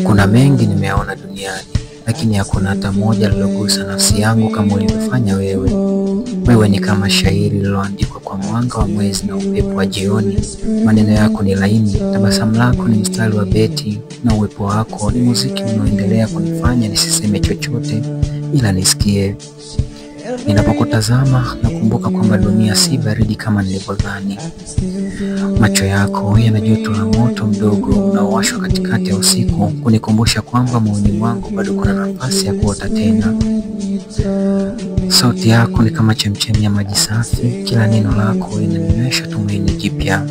Kuna mengi nimeona duniani, lakini hakuna hata moja lilogusa nafsi yangu kama ulivyofanya wewe. Wewe ni kama shairi lililoandikwa kwa mwanga wa mwezi na upepo wa jioni. Maneno yako ni laini, tabasamu lako ni mstari wa beti, na uwepo wako ni muziki unaoendelea kunifanya nisiseme chochote ila nisikie. Ninapokutazama nakumbuka kwamba dunia si baridi kama nilivyodhani. Macho yako yana joto la moto mdogo unaowashwa katikati ya usiku, kunikumbusha kwamba moyoni mwangu bado kuna nafasi ya kuota tena. Sauti yako ni kama chemchemi ya maji safi, kila neno lako linanionyesha tumaini jipya.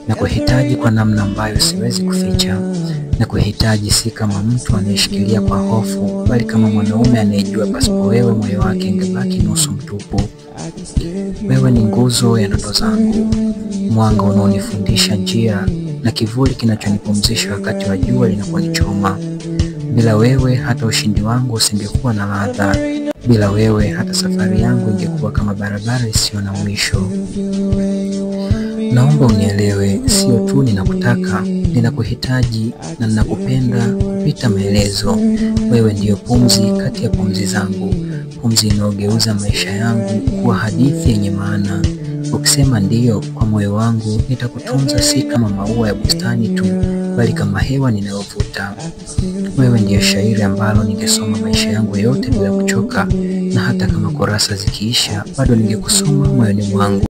Nakuhitaji kwa namna ambayo siwezi kuficha. Nakuhitaji si kama mtu anayeshikilia kwa hofu, bali kama mwanaume anayejua pasipo wewe moyo wake ungebaki nusu mtupu. Wewe ni nguzo ya ndoto zangu, mwanga unaonifundisha njia, na kivuli kinachonipumzisha wakati wa jua linaponichoma. Bila wewe hata ushindi wangu usingekuwa na ladha. Bila wewe hata safari yangu ingekuwa kama barabara isiyo na mwisho. Naomba unielewe, sio tu ninakutaka, ninakuhitaji na ninakupenda kupita maelezo. Wewe ndiyo pumzi kati ya pumzi zangu, pumzi inayogeuza maisha yangu kuwa hadithi yenye maana. Ukisema ndiyo kwa moyo wangu, nitakutunza si kama maua ya bustani tu, bali kama hewa ninayovuta. Wewe ndiyo shairi ambalo ningesoma maisha yangu yote bila kuchoka, na hata kama kurasa zikiisha, bado ningekusoma moyoni mwangu.